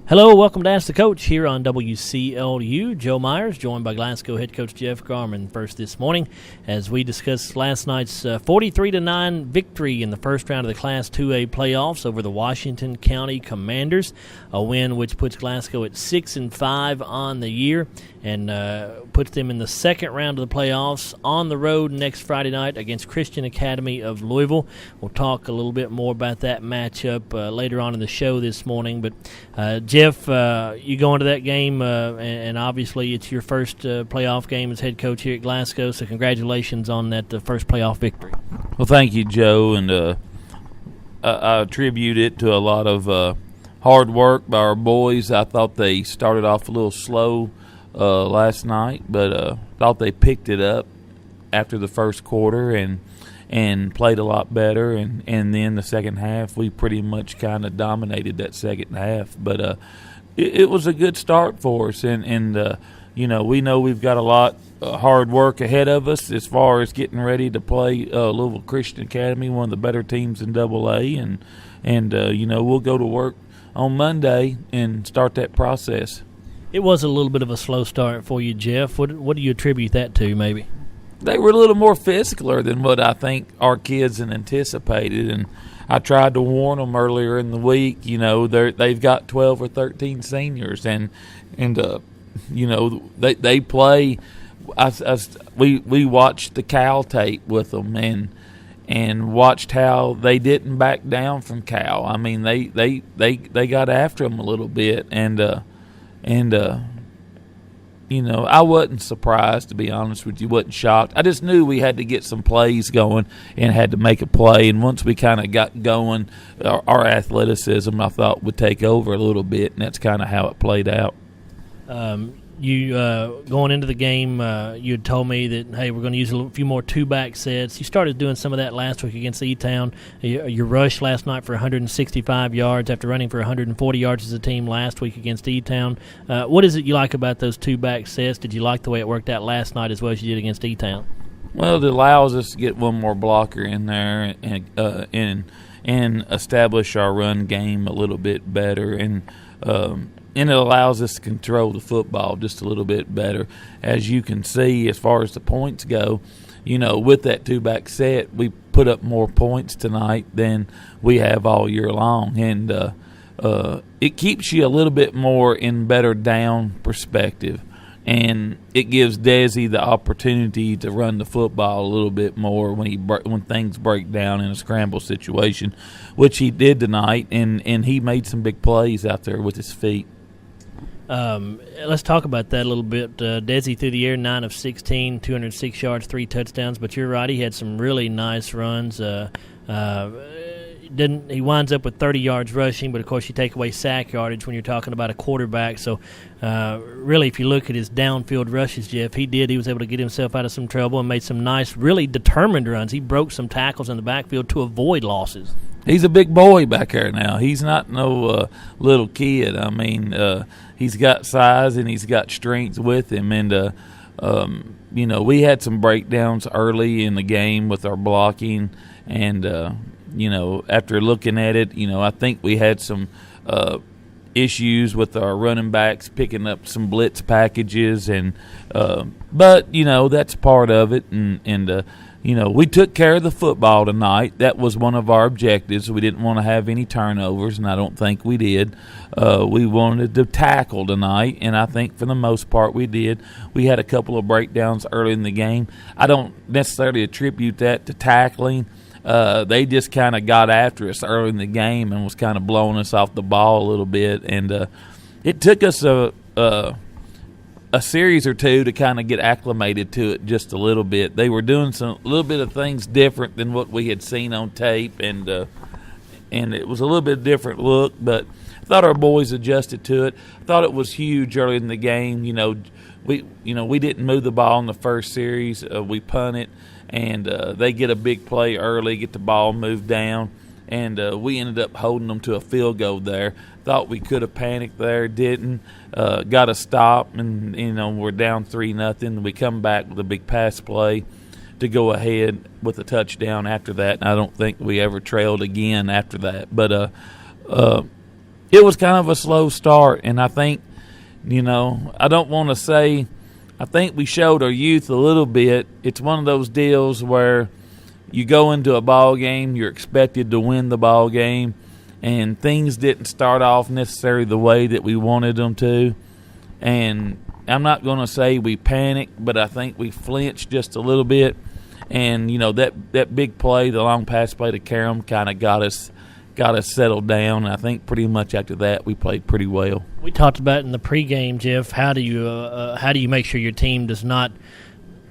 Hello, welcome to Ask the Coach here on WCLU. Joe Myers, joined by Glasgow head coach Jeff Garman first this morning as we discuss last night's 43-9 victory in the first round of the Class 2A playoffs over the Washington County Commanders, a win which puts Glasgow at 6-5 on the year and puts them in the second round of the playoffs on the road next Friday night against Christian Academy of Louisville. We'll talk a little bit more about that matchup later on in the show this morning, but Jeff, you go into that game, and obviously it's your first playoff game as head coach here at Glasgow, so congratulations on that first playoff victory. Well, thank you, Joe, and I attribute it to a lot of hard work by our boys. I thought they started off a little slow last night, but thought they picked it up after the first quarter and played a lot better, and then the second half we pretty much kind of dominated that second half. But it was a good start for us, and we know we've got a lot of hard work ahead of us as far as getting ready to play Louisville Christian Academy, one of the better teams in AA, and we'll go to work on Monday and start that process. It was a little bit of a slow start for you, Jeff. What do you attribute that to, maybe? They were a little more physical than what I think our kids had anticipated, and I tried to warn them earlier in the week. They've got 12 or 13 seniors, and they play. We watched the Cal tape with them and watched how they didn't back down from Cal. I mean, they got after them a little bit, and I wasn't surprised, to be honest with you. Wasn't shocked. I just knew we had to get some plays going and had to make a play. And once we kind of got going, our athleticism, I thought, would take over a little bit, and that's kind of how it played out. You going into the game, you had told me that, hey, we're going to use a few more two-back sets. You started doing some of that last week against E-Town. You rushed last night for 165 yards after running for 140 yards as a team last week against E-Town. What is it you like about those two-back sets? Did you like the way it worked out last night as well as you did against E-Town? Well, it allows us to get one more blocker in there and establish our run game a little bit better, and it allows us to control the football just a little bit better. As you can see, as far as the points go, with that two-back set, we put up more points tonight than we have all year long. And it keeps you a little bit more in better down perspective. And it gives Desi the opportunity to run the football a little bit more when things break down in a scramble situation, which he did tonight, and he made some big plays out there with his feet. Let's talk about that a little bit. Desi through the air, 9 of 16, 206 yards, 3 touchdowns. But you're right, he had some really nice runs. He winds up with 30 yards rushing, but of course you take away sack yardage when you're talking about a quarterback. So really, if you look at his downfield rushes, Jeff, he was able to get himself out of some trouble and made some nice, really determined runs. He broke some tackles in the backfield to avoid losses. He's a big boy back there now. He's not no little kid. I mean, he's got size and he's got strength with him. And, we had some breakdowns early in the game with our blocking. And, after looking at it, I think we had some issues with our running backs picking up some blitz packages. But that's part of it. And we took care of the football tonight. That was one of our objectives. We didn't want to have any turnovers, and I don't think we did. We wanted to tackle tonight, and I think for the most part we did. We had a couple of breakdowns early in the game. I don't necessarily attribute that to tackling. They just kind of got after us early in the game and was kind of blowing us off the ball a little bit. And it took us a series or two to kind of get acclimated to it just a little bit. They were doing a little bit of things different than what we had seen on tape, and it was a little bit different look, but I thought our boys adjusted to it. I thought it was huge early in the game. We didn't move the ball in the first series. We punted, and they get a big play early, get the ball moved down, and we ended up holding them to a field goal there. Thought we could have panicked there, didn't. Got a stop, and we're down 3-0. We come back with a big pass play to go ahead with a touchdown after that. And I don't think we ever trailed again after that. But it was kind of a slow start, and I think, I don't want to say – I think we showed our youth a little bit. It's one of those deals where you go into a ball game, you're expected to win the ball game, and things didn't start off necessarily the way that we wanted them to. And I'm not going to say we panicked, but I think we flinched just a little bit. And, that big play, the long pass play to Karam, kind of got us settled down. And I think pretty much after that we played pretty well. We talked about in the pregame, Jeff, how do you make sure your team does not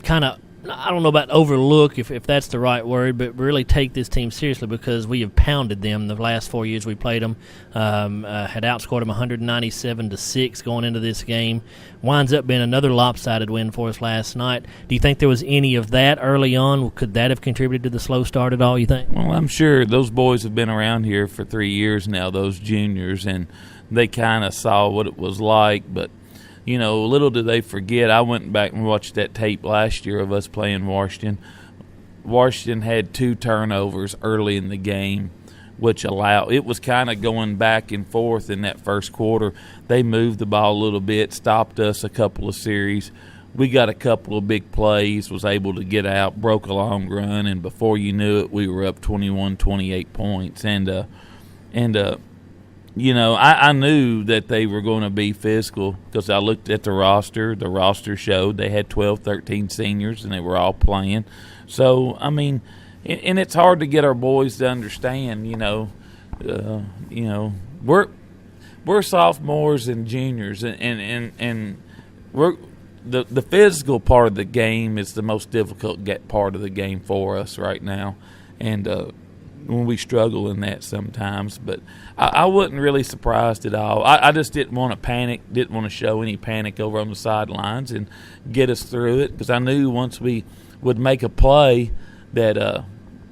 kind of, I don't know about overlook if that's the right word, but really take this team seriously, because we have pounded them the last 4 years we played them. Had outscored them 197-6 going into this game. Winds up being another lopsided win for us last night. Do you think there was any of that early on? Could that have contributed to the slow start at all, you think? Well, I'm sure those boys have been around here for 3 years now, those juniors, and they kind of saw what it was like, but little did they forget. I went back and watched that tape last year of us playing Washington. Washington had 2 turnovers early in the game, which it was kind of going back and forth in that first quarter. They moved the ball a little bit, stopped us a couple of series. We got a couple of big plays, was able to get out, broke a long run, and before you knew it, we were up 21, 28 points. I knew that they were going to be physical because I looked at the roster. The roster showed they had 12, 13 seniors, and they were all playing. So, and it's hard to get our boys to understand, we're sophomores and juniors, and we're the physical part of the game is the most difficult part of the game for us right now. And when we struggle in that sometimes. But I wasn't really surprised at all. I just didn't want to panic, didn't want to show any panic over on the sidelines and get us through it, because I knew once we would make a play that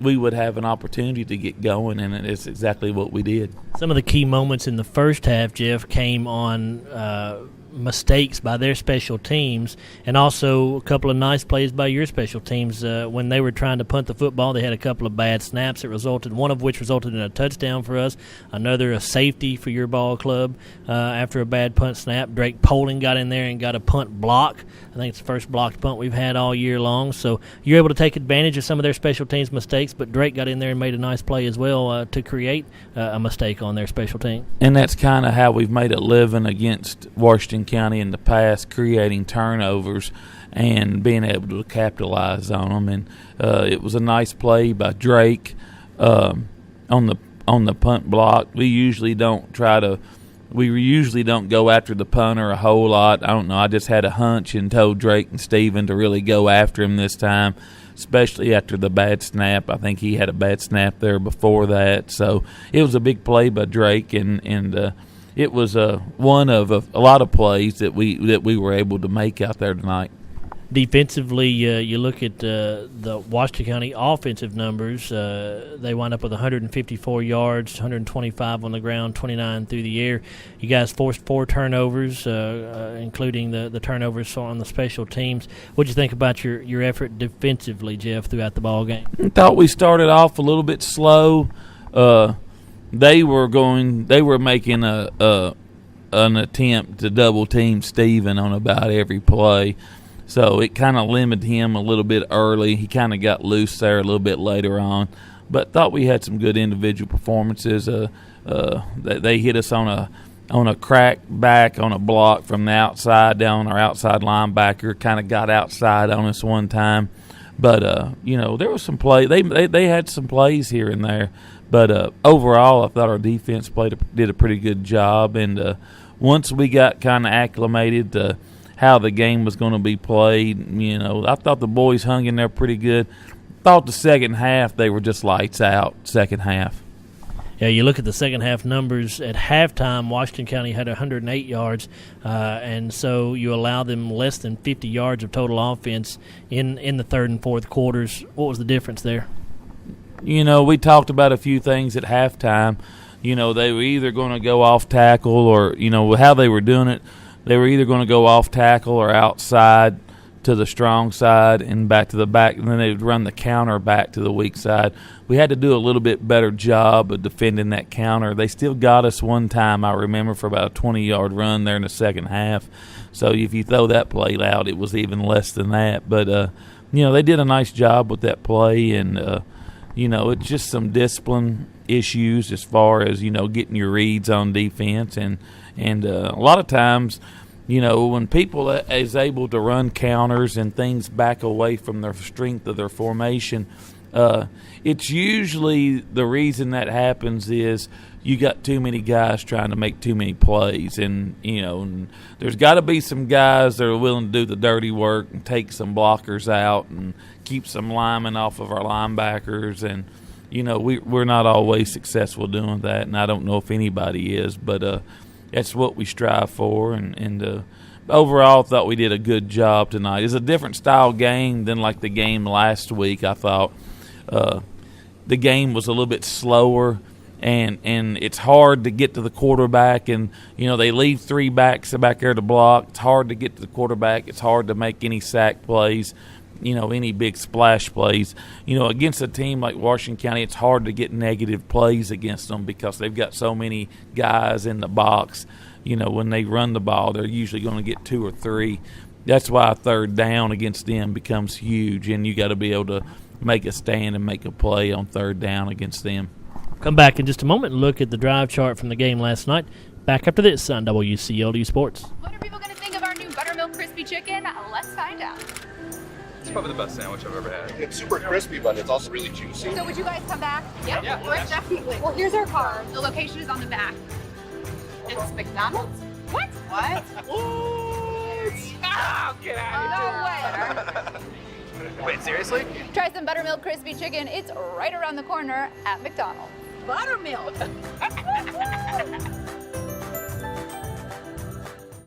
we would have an opportunity to get going, and it's exactly what we did. Some of the key moments in the first half, Jeff, came on mistakes by their special teams, and also a couple of nice plays by your special teams. When they were trying to punt the football, they had a couple of bad snaps one of which resulted in a touchdown for us, another a safety for your ball club after a bad punt snap. Drake Poling got in there and got a punt block. I think it's the first blocked punt we've had all year long. So you're able to take advantage of some of their special teams mistakes, but Drake got in there and made a nice play as well to create a mistake on their special team. And that's kind of how we've made a living against Washington County in the past, creating turnovers and being able to capitalize on them. And it was a nice play by Drake on the punt block. We usually don't go after the punter a whole lot. I don't know. I just had a hunch and told Drake and Steven to really go after him this time, especially after the bad snap. I think he had a bad snap there before that. So it was a big play by Drake, and it was one of a lot of plays that we were able to make out there tonight. Defensively, you look at the Washington County offensive numbers. They wind up with 154 yards, 125 on the ground, 29 through the air. You guys forced 4 turnovers, including the turnovers on the special teams. What did you think about your effort defensively, Jeff, throughout the ball game? I thought we started off a little bit slow. They were making an attempt to double team Steven on about every play. So it kind of limited him a little bit early. He kind of got loose there a little bit later on. But thought we had some good individual performances. They hit us on a crack back on a block from the outside down our outside linebacker. Kind of got outside on us one time. But, there was some play. They had some plays here and there. But overall, I thought our defense did a pretty good job. And once we got kind of acclimated to how the game was going to be played, I thought the boys hung in there pretty good. Thought the second half they were just lights out, second half. Yeah, you look at the second half numbers. At halftime, Washington County had 108 yards, and so you allow them less than 50 yards of total offense in the third and fourth quarters. What was the difference there? We talked about a few things at halftime. They were either going to go off tackle or, how they were doing it. They were either going to go off tackle or outside to the strong side and back to the back, and then they would run the counter back to the weak side. We had to do a little bit better job of defending that counter. They still got us one time, I remember, for about a 20-yard run there in the second half. So if you throw that play out, it was even less than that. But, they did a nice job with that play, and, it's just some discipline issues as far as, getting your reads on defense. And a lot of times, when people is able to run counters and things back away from their strength of their formation, it's usually the reason that happens is you got too many guys trying to make too many plays. And there's got to be some guys that are willing to do the dirty work and take some blockers out and keep some linemen off of our linebackers. And, we're not always successful doing that, and I don't know if anybody is, but that's what we strive for, and overall, I thought we did a good job tonight. It's a different style game than like the game last week. I thought the game was a little bit slower, and it's hard to get to the quarterback, and they leave three backs back there to block. It's hard to get to the quarterback. It's hard to make any sack plays, any big splash plays. Against a team like Washington County, it's hard to get negative plays against them because they've got so many guys in the box. When they run the ball, they're usually going to get 2 or 3. That's why a third down against them becomes huge, and you got to be able to make a stand and make a play on third down against them. Come back in just a moment and look at the drive chart from the game last night. Back after this on WCLU Sports. What are people going to think of our new buttermilk crispy chicken? Let's find out. It's probably the best sandwich I've ever had. It's super crispy, but it's also really juicy. So would you guys come back? Yeah, definitely. Well, here's our card. The location is on the back. It's McDonald's? What? What? Oh, get out No way. Wait, seriously? Try some buttermilk crispy chicken. It's right around the corner at McDonald's. Buttermilk.